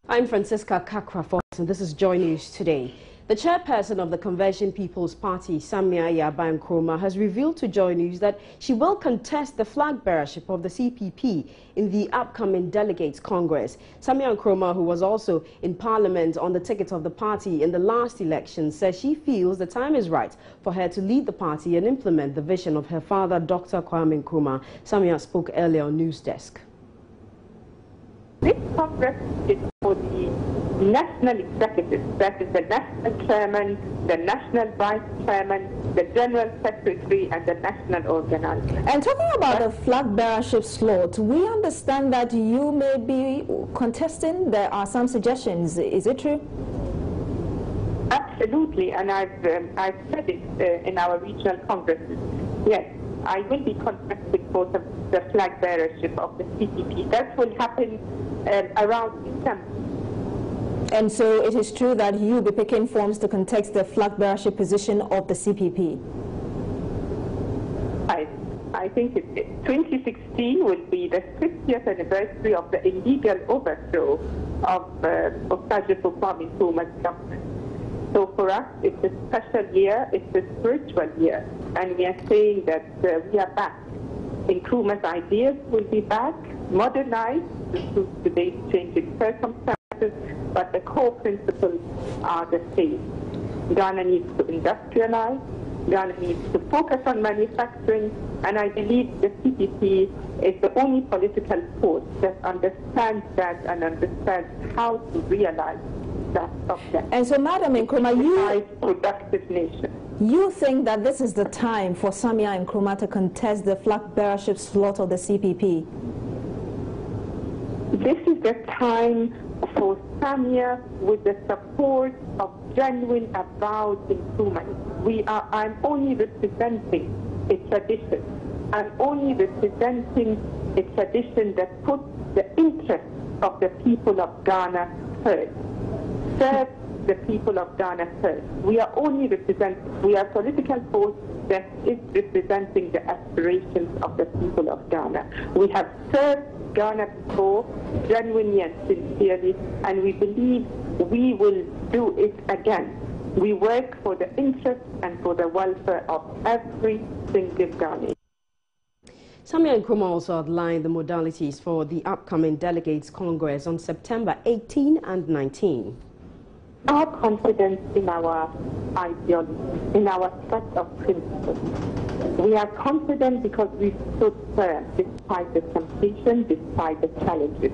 I'm Francisca Kakra, and this is Joy News Today. The chairperson of the Convention People's Party, Samia Yaba Nkrumah, has revealed to Joy News that she will contest the flag bearership of the CPP in the upcoming Delegates Congress. Samia Nkrumah, who was also in Parliament on the ticket of the party in the last election, says she feels the time is right for her to lead the party and implement the vision of her father, Dr. Kwame Nkrumah. Samia spoke earlier on News Desk. This Congress is for the national executive, that is the national chairman, the national vice chairman, the general secretary, and the national organizer. And talking about the flag bearership slot, we understand that you may be contesting. There are some suggestions. Is it true? Absolutely, and I've said it in our regional congresses. Yes, I will be contesting for the flag bearership of the CPP. That will happen around December. And so it is true that you will be picking forms to contest the flag bearership position of the CPP? I think 2016 will be the 50th anniversary of the illegal overthrow of Sergeant Kwame Nkrumah's government. So for us, it's a special year, it's a spiritual year, and we are saying that we are back. Nkrumah's ideas will be back, modernized to suit today's changing circumstances, but the core principles are the same. Ghana needs to industrialize, Ghana needs to focus on manufacturing, and I believe the CPP is the only political force that understands that and understands how to realize that object. And so, Madam Nkrumah, productive nation. You think that this is the time for Samia Nkrumah to contest the flag bearership slot of the CPP? This is the time for Samia, with the support of genuine, avowed Nkrumah. I'm only representing a tradition. I'm only representing a tradition that puts the interests of the people of Ghana first. Serve the people of Ghana first. We are only representing, we are a political force that is representing the aspirations of the people of Ghana. We have served Ghana before, genuinely and sincerely, and we believe we will do it again. We work for the interest and for the welfare of every single Ghanaian. Samia Nkrumah also outlined the modalities for the upcoming Delegates Congress on September 18 and 19. Our confidence in our ideology, in our set of principles. We are confident because we stood firm despite the temptation, despite the challenges.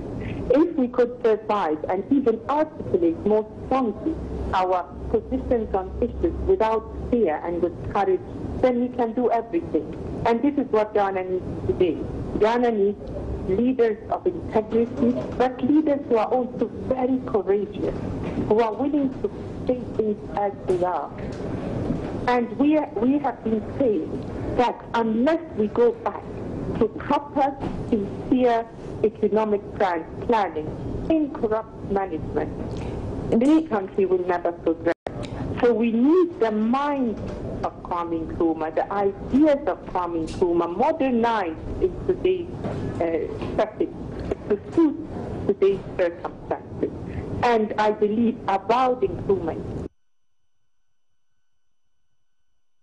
If we could survive and even articulate more strongly our positions on issues without fear and with courage, then we can do everything. And this is what Ghana needs today. Ghana needs leaders of integrity, but leaders who are also very courageous, who are willing to say things as they are. And we have been saying that unless we go back to proper, sincere economic planning, incorrupt management, this country will never progress. So we need the mind of Kwame Nkrumah, the ideas of Kwame Nkrumah modernized in today's setting to suit today's circumstances. And I believe avowed Nkrumah.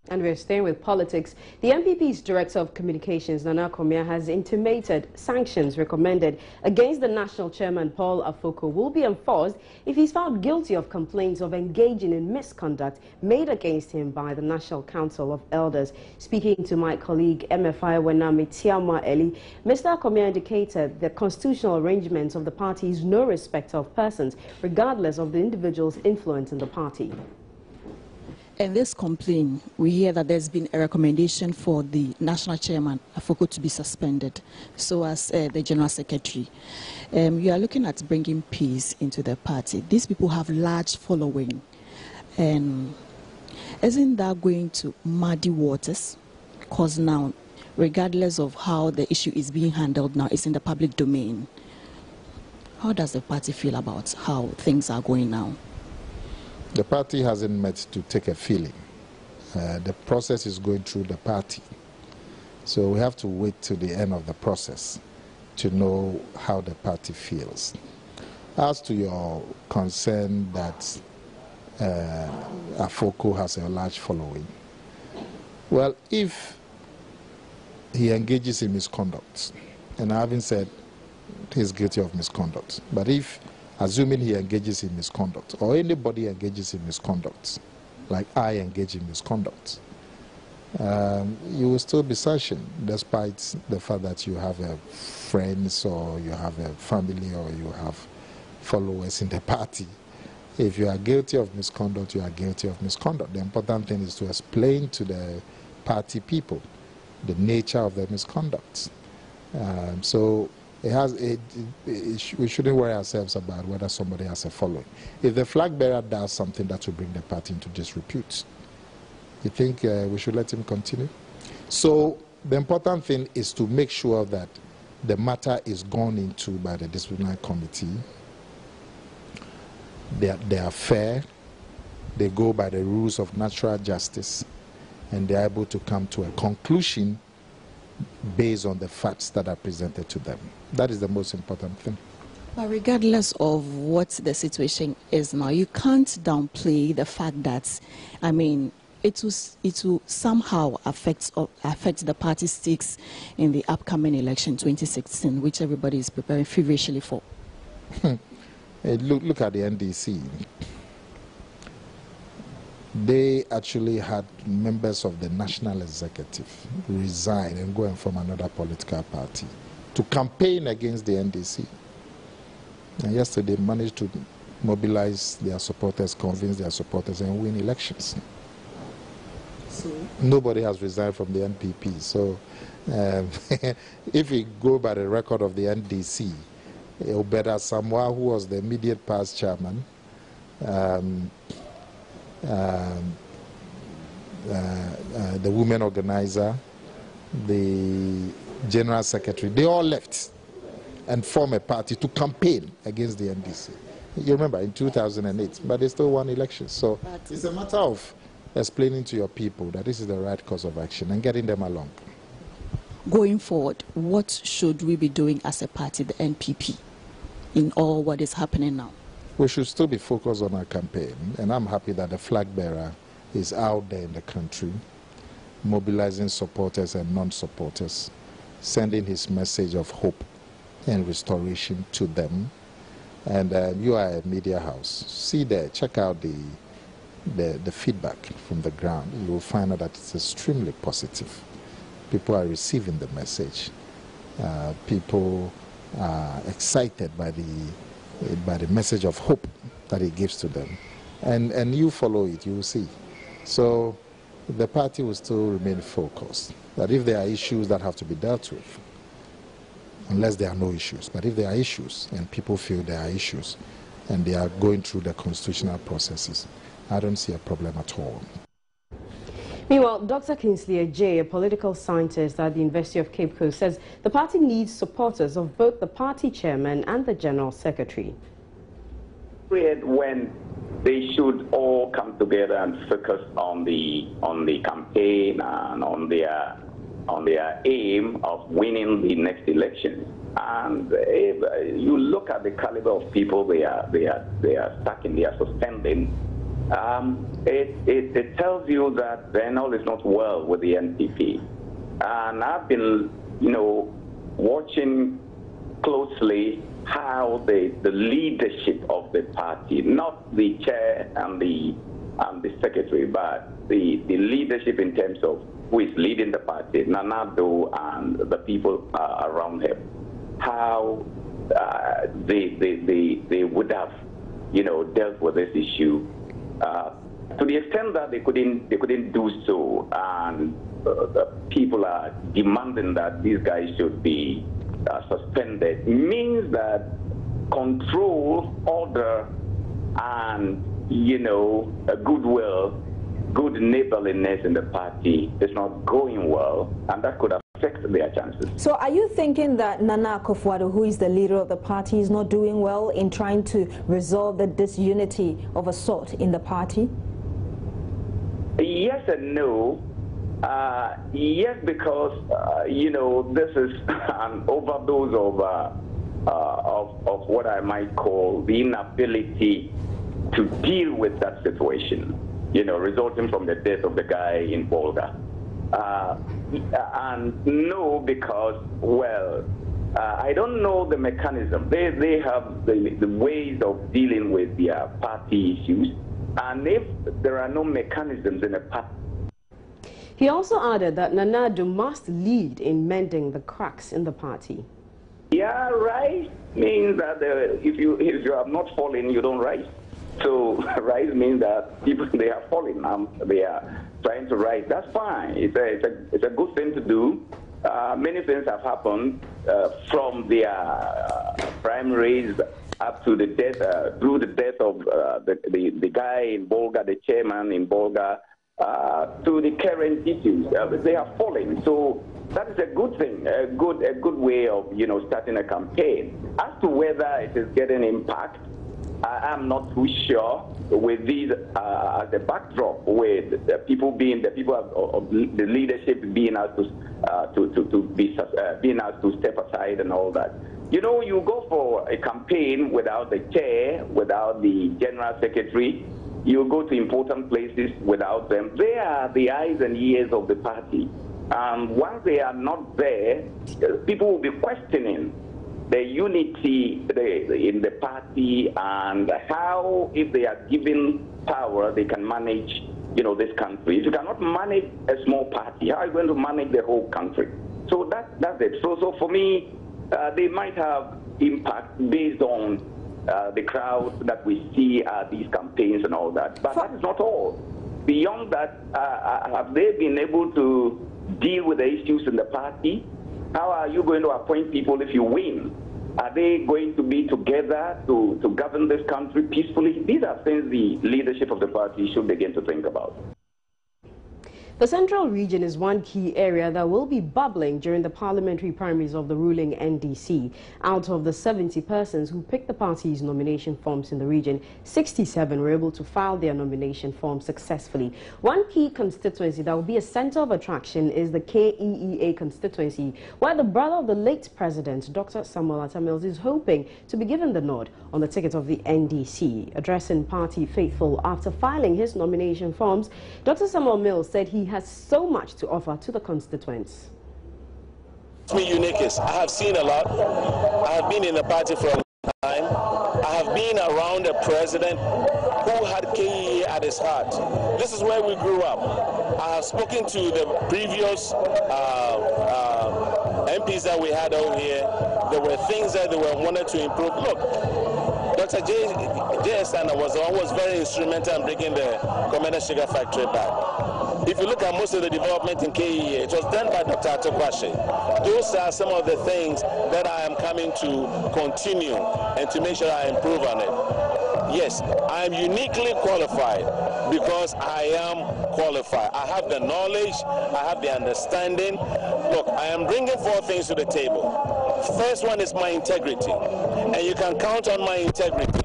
And we're staying with politics. The MPP's Director of Communications, Nana Komia, has intimated sanctions recommended against the National Chairman, Paul Afoko, will be enforced if he's found guilty of complaints of engaging in misconduct made against him by the National Council of Elders. Speaking to my colleague, MFI Wenami Tiama Eli, Mr. Komia indicated the constitutional arrangements of the party is no respect of persons, regardless of the individual's influence in the party. In this complaint, we hear that there's been a recommendation for the national chairman, Afoko, to be suspended, so as the general secretary. You are looking at bringing peace into the party. These people have large following. And isn't that going to muddy waters? Because now, regardless of how the issue is being handled now, it's in the public domain. How does the party feel about how things are going now? The party hasn't met to take a feeling. The process is going through the party. So we have to wait till the end of the process to know how the party feels. As to your concern that Afoko has a large following, well, if he engages in misconduct, and I haven't said he's guilty of misconduct, but if, assuming he engages in misconduct, or anybody engages in misconduct, like I engage in misconduct, you will still be sanctioned, despite the fact that you have friends, or you have a family, or you have followers in the party. If you are guilty of misconduct, you are guilty of misconduct. The important thing is to explain to the party people the nature of the misconduct. So we shouldn't worry ourselves about whether somebody has a following. If the flag bearer does something that will bring the party into disrepute, you think we should let him continue? So the important thing is to make sure that the matter is gone into by the disciplinary committee. They are fair, they go by the rules of natural justice, and they are able to come to a conclusion based on the facts that are presented to them. That is the most important thing. But regardless of what the situation is now, you can't downplay the fact that, I mean, it will somehow affect the party stakes in the upcoming election 2016, which everybody is preparing feverishly for. Look at the NDC. They actually had members of the national executive resign and go and form another political party to campaign against the NDC. And yesterday they managed to mobilize their supporters, convince their supporters, and win elections. So nobody has resigned from the NPP. So if we go by the record of the NDC, Obeda Samoa, who was the immediate past chairman, the women organizer, the general secretary, they all left and formed a party to campaign against the NDC. You remember, in 2008, but they still won elections. So it's a matter of explaining to your people that this is the right course of action and getting them along. Going forward, what should we be doing as a party, the NPP, in all what is happening now? We should still be focused on our campaign, and I'm happy that the flag bearer is out there in the country, mobilizing supporters and non-supporters, sending his message of hope and restoration to them. And you are a media house. See there, check out the feedback from the ground. You will find out that it's extremely positive. People are receiving the message. People are excited by the message of hope that it gives to them. And you follow it, you will see. So the party will still remain focused. That if there are issues that have to be dealt with, unless there are no issues, but if there are issues and people feel there are issues and they are going through the constitutional processes, I don't see a problem at all. Meanwhile, Dr. Kingsley Ajay, a political scientist at the University of Cape Coast, says the party needs supporters of both the party chairman and the general secretary. When they should all come together and focus on the campaign and on their aim of winning the next election. And if you look at the caliber of people they are stacking, they are suspending, it tells you that then all is not well with the NPP. And I've been, watching closely how the leadership of the party, not the chair and the secretary, but the leadership in terms of who is leading the party, Nanado and the people around him, how they would have, dealt with this issue. To the extent that they couldn't do so, and the people are demanding that these guys should be suspended, means that control, order, and goodwill, good neighborliness in the party is not going well, and that could affect their chances. So are you thinking that Nana Akufo-Addo, who is the leader of the party, is not doing well in trying to resolve the disunity of a sort in the party? Yes and no. Yes, because, this is an overdose of what I might call the inability to deal with that situation, resulting from the death of the guy in Bolga. And no, because, well, I don't know the mechanism. They have the ways of dealing with their party issues, and if there are no mechanisms in a party. He also added that Nana Addo must lead in mending the cracks in the party. Yeah, rise means that if you have not fallen, you don't rise. So rise means that people, they are falling. They are trying to rise. That's fine. It's a good thing to do. Many things have happened from their primaries up to the death, through the death of the guy in Bolga, the chairman in Bolga, to the current issues. They are falling. So that is a good thing, a good way of starting a campaign. As to whether it is getting impact, I'm not too sure. With these as a backdrop, with the people of the leadership being asked to step aside and all that. You go for a campaign without the chair, without the general secretary. You go to important places without them. They are the eyes and ears of the party. Once they are not there, people will be questioning the unity in the party and how, if they are given power, they can manage, this country. If you cannot manage a small party, how are you going to manage the whole country? So that's it. So for me, they might have impact based on the crowd that we see at these campaigns and all that. But that is not all. Beyond that, have they been able to deal with the issues in the party? How are you going to appoint people if you win? Are they going to be together to govern this country peacefully? These are things the leadership of the party should begin to think about. The Central Region is one key area that will be bubbling during the parliamentary primaries of the ruling NDC. Out of the 70 persons who picked the party's nomination forms in the region, 67 were able to file their nomination forms successfully. One key constituency that will be a center of attraction is the KEEA constituency, where the brother of the late president, Dr. Samuel Atani, is hoping to be given the nod on the ticket of the NDC. Addressing party faithful after filing his nomination forms, Dr. Samuel Mills said he has so much to offer to the constituents. Me uniqueness. I have seen a lot. I have been in the party for a long time. I have been around a president who had KEA at his heart. This is where we grew up. I have spoken to the previous MPs that we had out here. There were things that they were wanted to improve. Look, Dr. J.S. was very instrumental in bringing the Commander Sugar Factory back. If you look at most of the development in KEA, it was done by Dr. Atokwashi. Those are some of the things that I am coming to continue and to make sure I improve on it. Yes, I am uniquely qualified because I am qualified. I have the knowledge, I have the understanding. Look, I am bringing 4 things to the table. First one is my integrity, and you can count on my integrity.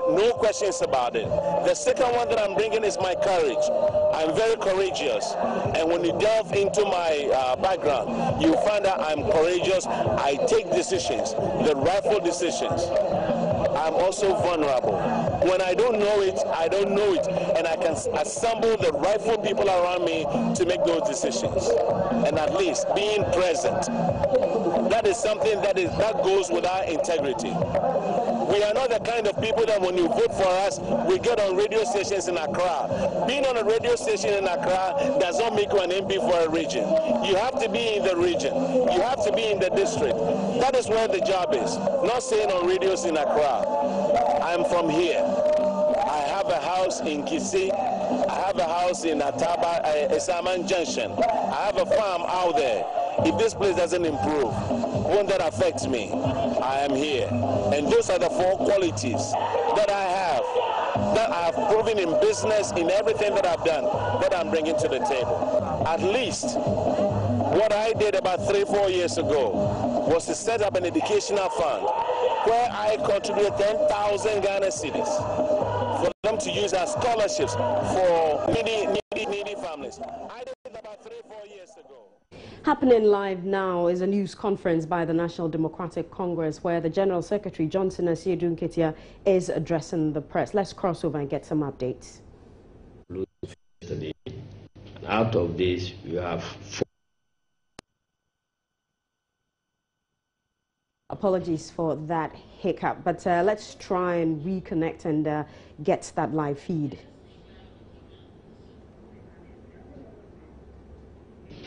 No questions about it. The second one that I'm bringing is my courage. I'm very courageous, and when you delve into my background, you find that I'm courageous. I take decisions, the rightful decisions. I'm also vulnerable. When I don't know it, I don't know it, and I can assemble the rightful people around me to make those decisions. And at least being present, that is something that goes with our integrity. We are not the kind of people that when you vote for us, we get on radio stations in Accra. Being on a radio station in Accra does not make you an MP for a region. You have to be in the region. You have to be in the district. That is where the job is. Not saying on radios in Accra. I'm from here. I have a house in Kisi. I have a house in Ataba, Esaman Junction. I have a farm out there. If this place doesn't improve, won't that affect me? I am here. And those are the 4 qualities that I have proven in business, in everything that I've done, that I'm bringing to the table. At least what I did about 3-4 years ago was to set up an educational fund where I contributed 10,000 Ghana cedis for them to use as scholarships for needy families. I did about about 3-4 years ago. Happening live now is a news conference by the National Democratic Congress where the General Secretary, Johnson Asiedu Nketia, is addressing the press. Let's cross over and get some updates. Yesterday, out of this, you have 4. Apologies for that hiccup, but let's try and reconnect and get that live feed.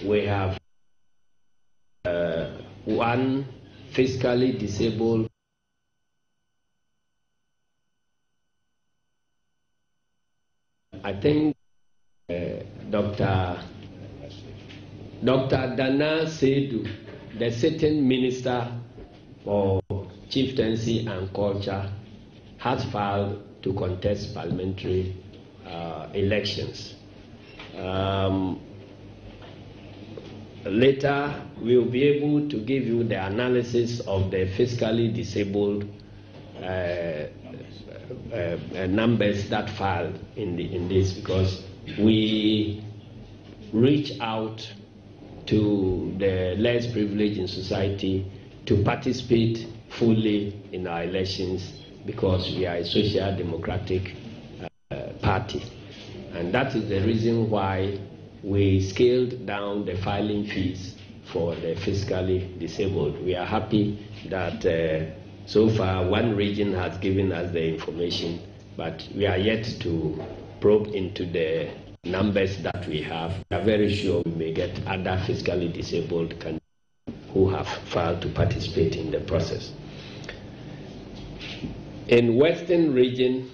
We have one physically disabled I think Dr. Dana Seidu, the sitting minister for chieftaincy and culture, has filed to contest parliamentary elections. Later, we'll be able to give you the analysis of the physically disabled numbers that filed in this, because we reach out to the less privileged in society to participate fully in our elections, because we are a social democratic party. And that is the reason why we scaled down the filing fees for the physically disabled. We are happy that so far one region has given us the information, but we are yet to probe into the numbers that we have. We are very sure we may get other physically disabled candidates who have filed to participate in the process. In Western region,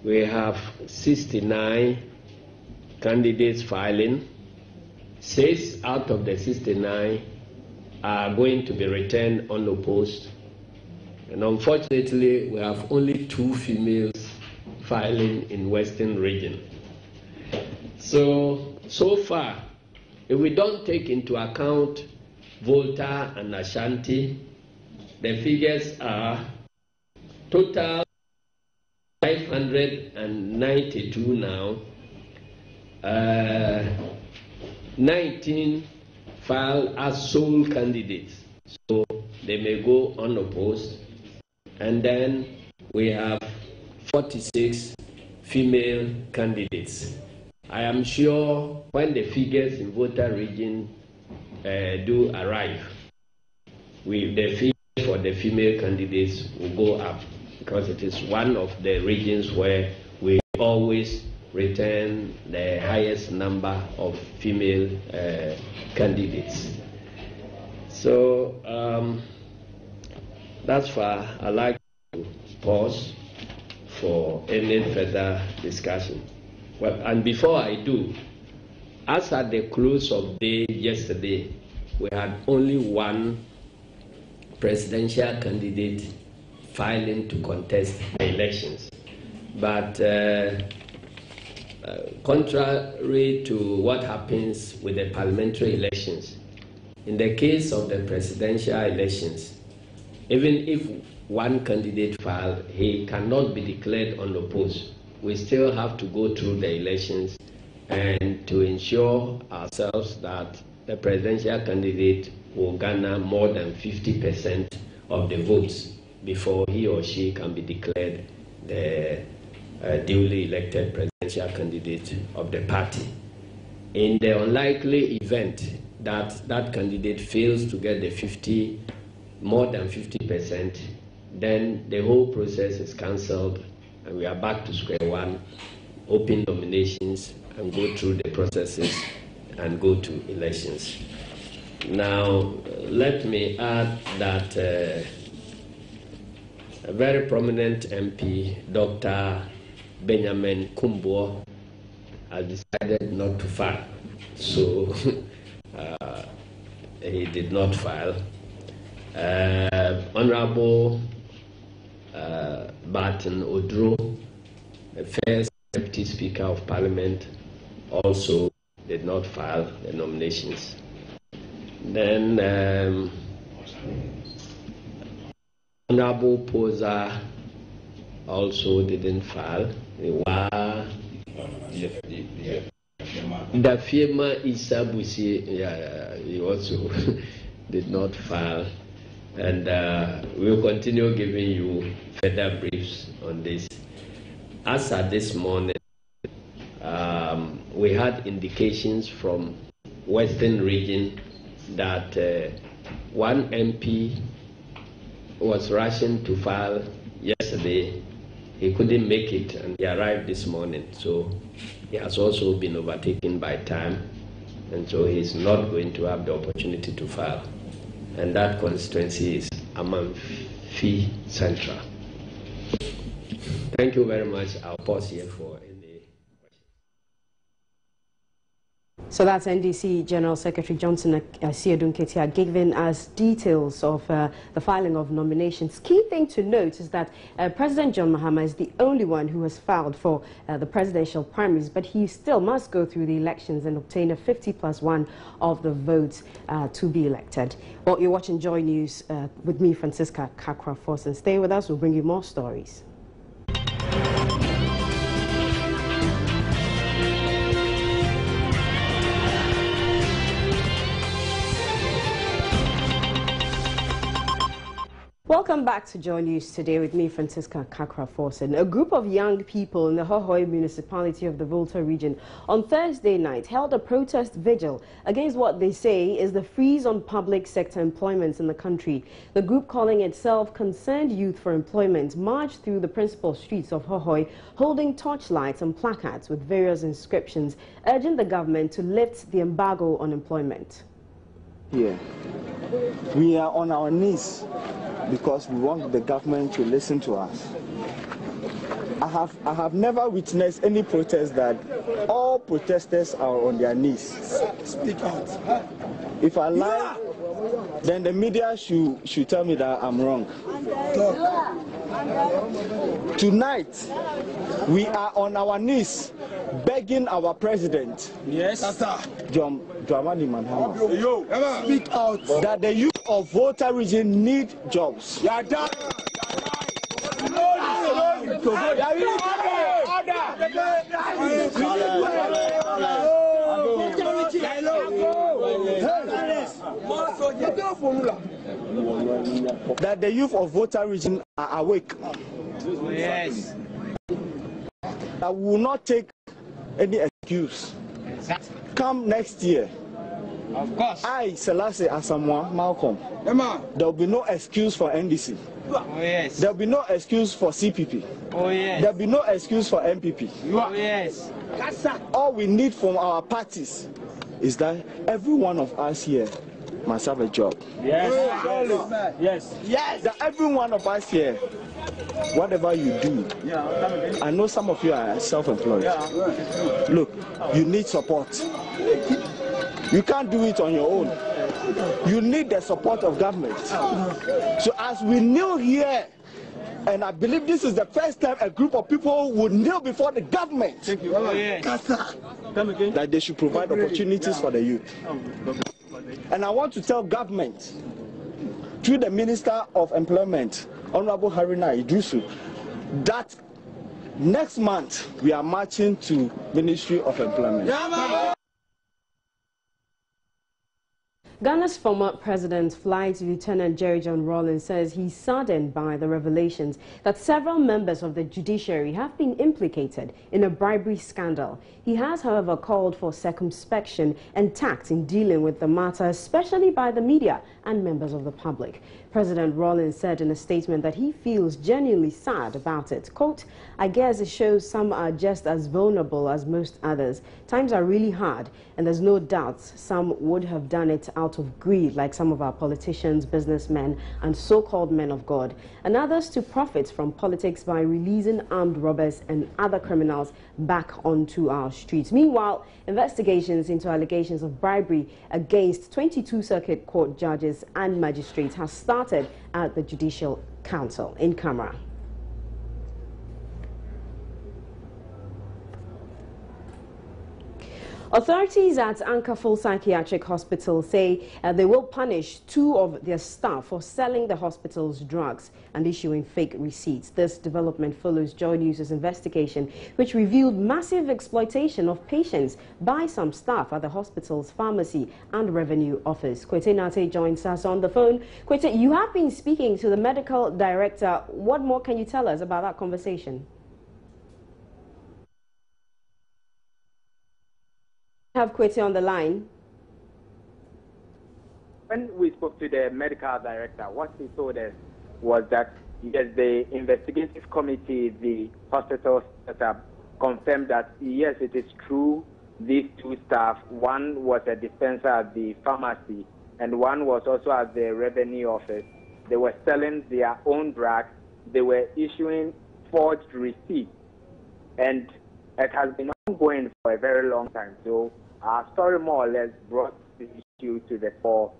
we have 69 candidates filing. 6 out of the 69 are going to be returned unopposed. And unfortunately, we have only 2 females filing in Western region. So far, if we don't take into account Volta and Ashanti, the figures are total 592 now. 19 filed as sole candidates, so they may go unopposed. And then we have 46 female candidates. I am sure when the figures in Volta region do arrive, the figures for the female candidates will go up, because it is one of the regions where we always return the highest number of female candidates. So that's why I'd like to pause for any further discussion. Well, and before I do, as at the close of day yesterday, we had only one presidential candidate filing to contest the elections. But contrary to what happens with the parliamentary elections, in the case of the presidential elections, even if one candidate files, he cannot be declared unopposed. We still have to go through the elections and to ensure ourselves that the presidential candidate will garner more than 50% of the votes before he or she can be declared the duly elected presidential candidate of the party. In the unlikely event that that candidate fails to get the more than 50%, then the whole process is cancelled and we are back to square one, open nominations and go through the processes and go to elections. Now, let me add that a very prominent MP, Dr. Benjamin Kumbo, has decided not to file. So he did not file. Honorable Barton Odro, the first Deputy Speaker of Parliament, also did not file the nominations. Then Honorable Posa also didn't file. The firma Isabusi, he also did not file, and we'll continue giving you further briefs on this. As at this morning, we had indications from Western region that one MP was rushing to file yesterday. He couldn't make it, and he arrived this morning. So he has also been overtaken by time, and so he's not going to have the opportunity to file. And that constituency is Amanfi Central. Thank you very much. I'll pause here for any questions. So that's NDC General Secretary Johnson Asiedun Ketia giving us details of the filing of nominations. Key thing to note is that President John Mahama is the only one who has filed for the presidential primaries, but he still must go through the elections and obtain a 50+1 of the votes to be elected. Well, you're watching Joy News with me, Francisca Kakra-Forson. Stay with us, we'll bring you more stories. Welcome back to Joy News today with me, Francisca Kakra-Forson. A group of young people in the Hohoe municipality of the Volta region on Thursday night held a protest vigil against what they say is the freeze on public sector employments in the country. The group, calling itself Concerned Youth for Employment, marched through the principal streets of Hohoe holding torchlights and placards with various inscriptions urging the government to lift the embargo on employment. Yeah, we are on our knees because we want the government to listen to us. I have never witnessed any protest that all protesters are on their knees. Speak out. If I lie, then the media should tell me that I'm wrong. Tonight, we are on our knees begging our president, yes, John Dramani Mahama, speak out, that the youth of Volta region need jobs. That the youth of Volta region are awake. Yes. That will not take any excuse. Come next year. Of course. I, Selassie Asamoah Malcolm. There will be no excuse for NDC. Oh, yes. There will be no excuse for CPP. Oh, yes. There will be no excuse for MPP. Oh, yes. All we need from our parties is that every one of us here must have a job. Yes. Yes. Yes. That every one of us here, whatever you do, I know some of you are self-employed. Look, you need support. You can't do it on your own. You need the support of government. So as we kneel here, and I believe this is the first time a group of people would kneel before the government, that they should provide opportunities for the youth. And I want to tell government, through the Minister of Employment, Honorable Haruna Idrisu, that next month we are marching to Ministry of Employment. Ghana's former President, Flight Lieutenant Jerry John Rawlings, says he's saddened by the revelations that several members of the judiciary have been implicated in a bribery scandal. He has, however, called for circumspection and tact in dealing with the matter, especially by the media and members of the public. President Rawlings said in a statement that he feels genuinely sad about it. Quote, "I guess it shows some are just as vulnerable as most others. Times are really hard, and there's no doubt some would have done it out of greed, like some of our politicians, businessmen, and so-called men of God, and others to profit from politics by releasing armed robbers and other criminals back onto our streets." Meanwhile, investigations into allegations of bribery against 22 Circuit Court judges and magistrates has started at the Judicial Council in camera. Authorities at Ankerfull Psychiatric Hospital say they will punish 2 of their staff for selling the hospital's drugs and issuing fake receipts. This development follows Joy News' investigation, which revealed massive exploitation of patients by some staff at the hospital's pharmacy and revenue office. Kwete Nate joins us on the phone. Kwete, you have been speaking to the medical director. What more can you tell us about that conversation? Have Kwete on the line. When we spoke to the medical director, what he told us was that yes, the investigative committee, the hospital setup, confirmed that yes, it is true. These 2 staff, one was a dispenser at the pharmacy and one was also at the revenue office. They were selling their own drugs. They were issuing forged receipts, and it has been ongoing for a very long time. So our story more or less brought the issue to the fore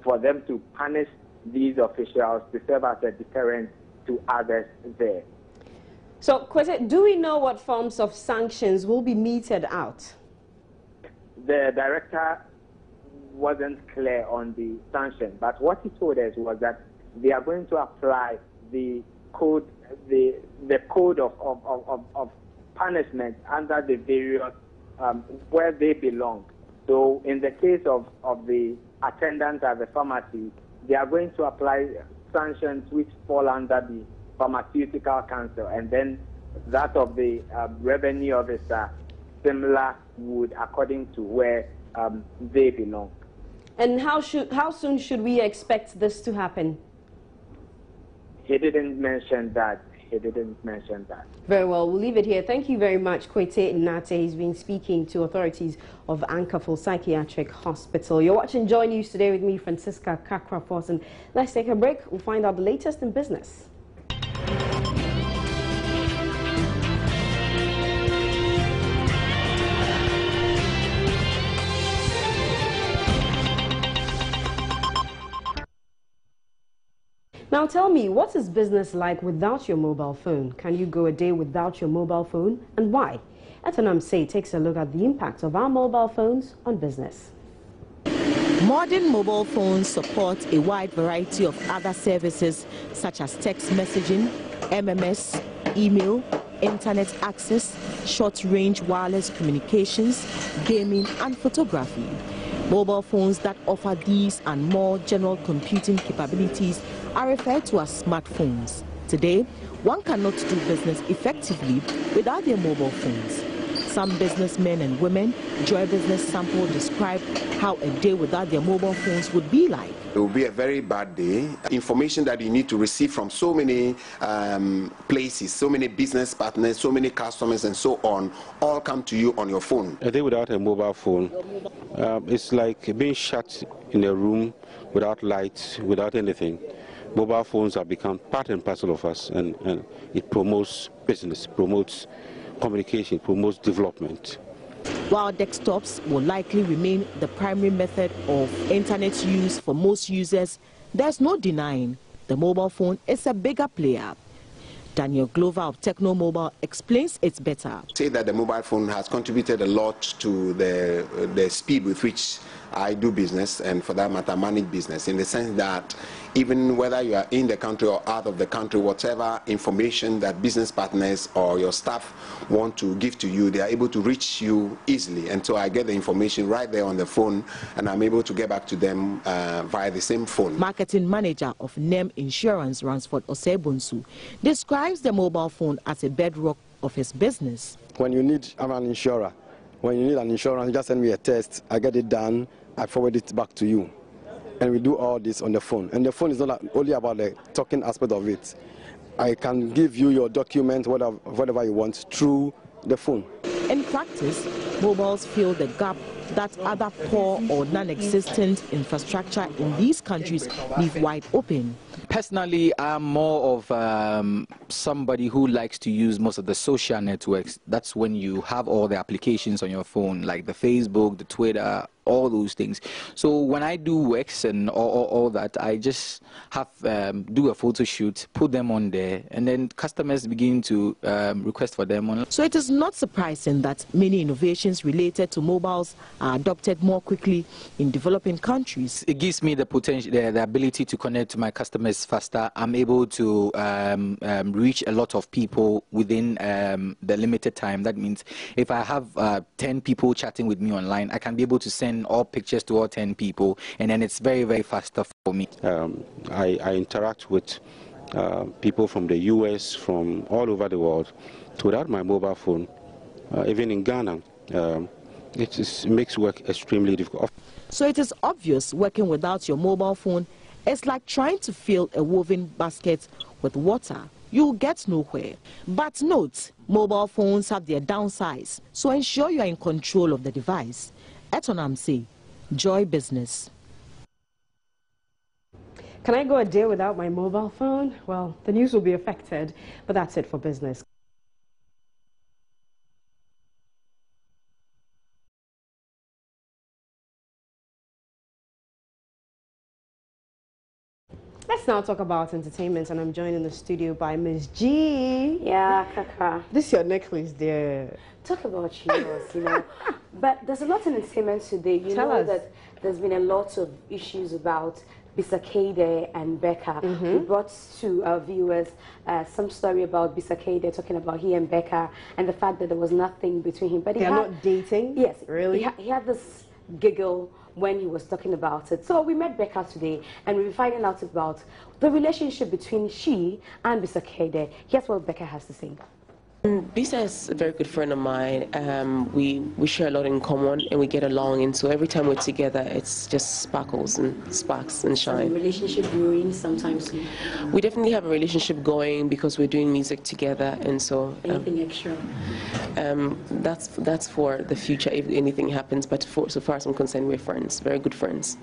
for them to punish these officials to serve as a deterrent to others there. So, Kwete, do we know what forms of sanctions will be meted out? The director wasn't clear on the sanction, but what he told us was that they are going to apply the code, the code of punishment under the various where they belong. So in the case of the attendants at the pharmacy, they are going to apply sanctions which fall under the Pharmaceutical Council, and then that of the revenue officer, similar would according to where they belong. And how soon should we expect this to happen? He didn't mention that. He didn't mention that. Very well, we'll leave it here. Thank you very much, Kwete Nate. He's been speaking to authorities of Ankerfull Psychiatric Hospital. You're watching Joy News today with me, Francisca Kakra-Forson. Let's take a break. We'll find out the latest in business. Now tell me, what is business like without your mobile phone? Can you go a day without your mobile phone, and why? Atani Delali takes a look at the impact of our mobile phones on business. Modern mobile phones support a wide variety of other services such as text messaging, MMS, email, internet access, short-range wireless communications, gaming and photography. Mobile phones that offer these and more general computing capabilities are referred to as smartphones. Today, one cannot do business effectively without their mobile phones. Some businessmen and women, Joy Business Sample, describe how a day without their mobile phones would be like. It will be a very bad day. Information that you need to receive from so many places, so many business partners, so many customers and so on, all come to you on your phone. A day without a mobile phone, it's like being shut in a room without lights, without anything. Mobile phones have become part and parcel of us, and it promotes business, promotes communication, promotes development. While desktops will likely remain the primary method of internet use for most users, there's no denying the mobile phone is a bigger player. Daniel Glover of Techno Mobile explains it's better. Say that the mobile phone has contributed a lot to the speed with which I do business, and for that matter manage business, in the sense that even whether you are in the country or out of the country, whatever information that business partners or your staff want to give to you, they are able to reach you easily. And so I get the information right there on the phone, and I'm able to get back to them via the same phone. Marketing manager of NEM Insurance, Ransford Osebunsu, describes the mobile phone as a bedrock of his business. When you need, I'm an insurer. When you need an insurance, just send me a test, I get it done, I forward it back to you. And we do all this on the phone. And the phone is not only about the talking aspect of it. I can give you your document, whatever you want, through the phone. In practice, mobiles fill the gap that other poor or non-existent infrastructure in these countries leave wide open. Personally, I'm more of somebody who likes to use most of the social networks. That's when you have all the applications on your phone, like the Facebook, the Twitter, all those things. So when I do works and all that, I just have do a photo shoot, put them on there, and then customers begin to request for them online. So it is not surprising that many innovations related to mobiles are adopted more quickly in developing countries. It gives me the potential, the ability to connect to my customers faster. I'm able to reach a lot of people within the limited time. That means if I have 10 people chatting with me online, I can be able to send all pictures to all 10 people, and then it's very, very faster for me. I interact with people from the US, from all over the world. Without my mobile phone, even in Ghana, it makes work extremely difficult. So it is obvious working without your mobile phone is like trying to fill a woven basket with water. You'll get nowhere. But note, mobile phones have their downsides, so ensure you are in control of the device. Etonamse, Joy Business. Can I go a day without my mobile phone? Well, the news will be affected, but that's it for business. Let's now talk about entertainment, and I'm joined in the studio by Ms. G. Yeah, Kaka. This is your necklace, dear. Talk about yours, you know. But there's a lot in entertainment today. You know that there's been a lot of issues about Bisakade and Becca. We brought to our viewers some story about Bisakade, talking about he and Becca and the fact that there was nothing between him. But they're not dating? Yes. Really? He had this giggle when he was talking about it. So we met Becca today, and we were finding out about the relationship between she and Bisakade. Here's what Becca has to say. Bisa is a very good friend of mine. We share a lot in common, and we get along, and so every time we're together, it's just sparkles and sparks and shine. So the relationship growing sometimes. We definitely have a relationship going because we're doing music together, and so anything extra. That's for the future if anything happens. But so far as I'm concerned, we're friends, very good friends.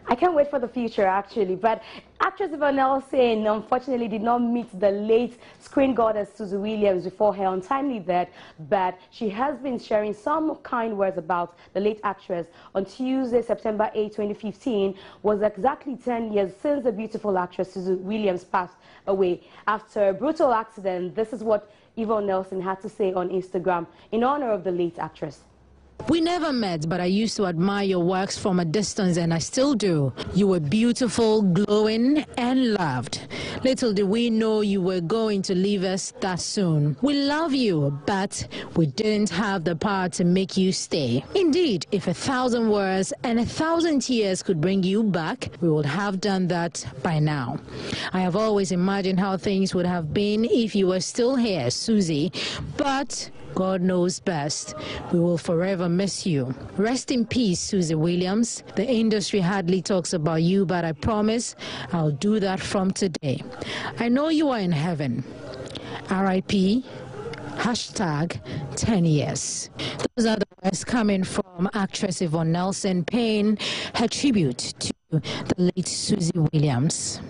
I can't wait for the future, actually. But actress Yvonne Nelson unfortunately did not meet the late screen goddess Susie Williams before her untimely death, but she has been sharing some kind words about the late actress. On Tuesday, September 8, 2015, was exactly 10 years since the beautiful actress Susie Williams passed away after a brutal accident. This is what Yvonne Nelson had to say on Instagram in honor of the late actress. We never met, but I used to admire your works from a distance, and I still do. You were beautiful, glowing, and loved. Little did we know you were going to leave us that soon. We love you, but we didn't have the power to make you stay. Indeed, if 1,000 words and 1,000 tears could bring you back, we would have done that by now. I have always imagined how things would have been if you were still here, Susie, but God knows best. We will forever miss you. Rest in peace, Susie Williams. The industry hardly talks about you, but I promise I'll do that from today. I know you are in heaven. R.I.P. Hashtag 10 years. Those are the words coming from actress Yvonne Nelson paying her tribute to the late Susie Williams.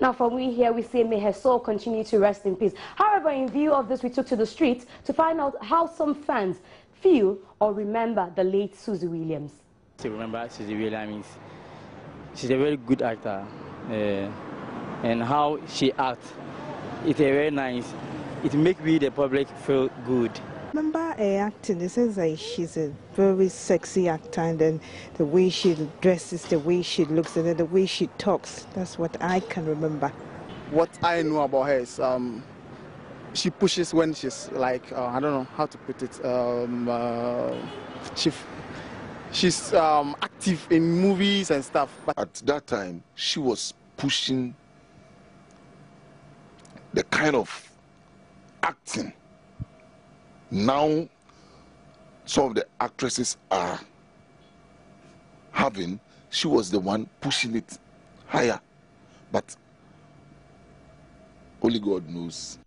Now, for we here, we say may her soul continue to rest in peace. However, in view of this, we took to the streets to find out how some fans feel or remember the late Susie Williams. To remember Susie Williams, she's a very good actor, and how she acts, it's very nice. It makes we, the public, feel good. Remember acting, it says like she's a very sexy actor, and then the way she dresses, the way she looks, and then the way she talks, that's what I can remember. What I know about her is she pushes when she's like, I don't know how to put it, she's active in movies and stuff. But at that time, she was pushing the kind of acting now some of the actresses are having. She was the one pushing it higher, but only God knows.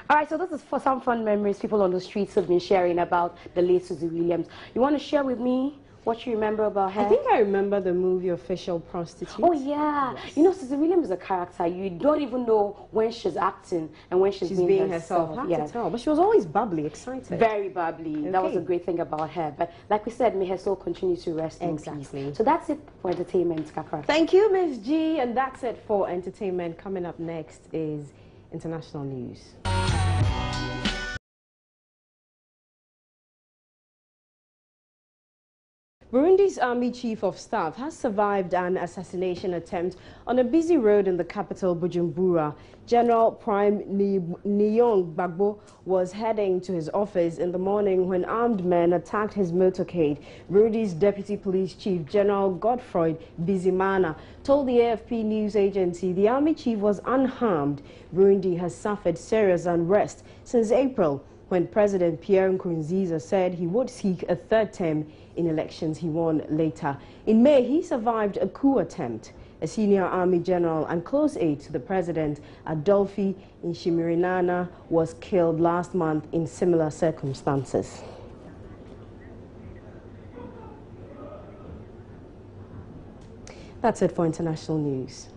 All right, so this is for some fun memories people on the streets have been sharing about the late Susie Williams. You want to share with me what you remember about her? I think I remember the movie Official Prostitute. Oh, yeah. Yes. You know, Susie Williams is a character. You don't even know when she's acting and when she's being herself. Hard to tell. But she was always bubbly, excited. Very bubbly. Okay. That was a great thing about her. But like we said, may her soul continue to rest in peace. So that's it for entertainment, Kakra. Thank you, Ms. G. And that's it for entertainment. Coming up next is international news. Burundi's army chief of staff has survived an assassination attempt on a busy road in the capital, Bujumbura. General Prime Niyong Gbagbo was heading to his office in the morning when armed men attacked his motorcade. Burundi's deputy police chief, General Godfroy Bizimana, told the AFP news agency the army chief was unharmed. Burundi has suffered serious unrest since April, when President Pierre Nkurunziza said he would seek a third term in elections he won later. In May, he survived a coup attempt. A senior army general and close aide to the president, Adolphe Nshimirinana, was killed last month in similar circumstances. That's it for international news.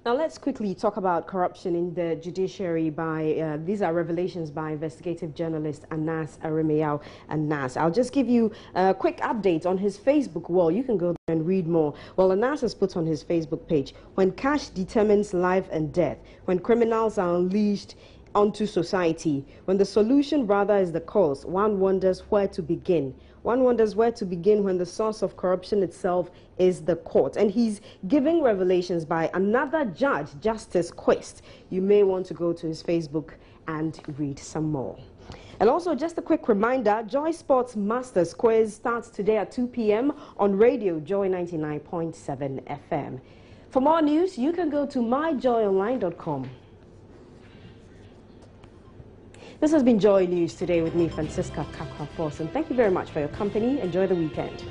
Now let's quickly talk about corruption in the judiciary by, these are revelations by investigative journalist Anas Arimeyao Anas. I'll just give you a quick update on his Facebook wall. You can go there and read more. Well, Anas has put on his Facebook page, when cash determines life and death, when criminals are unleashed onto society, when the solution rather is the cause, one wonders where to begin. One wonders where to begin when the source of corruption itself is the court. And he's giving revelations by another judge, Justice Quest. You may want to go to his Facebook and read some more. And also, just a quick reminder, Joy Sports Masters Quiz starts today at 2 p.m. on Radio Joy 99.7 FM. For more news, you can go to myjoyonline.com. This has been Joy News today with me, Francisca Kakwa Force, and thank you very much for your company. Enjoy the weekend.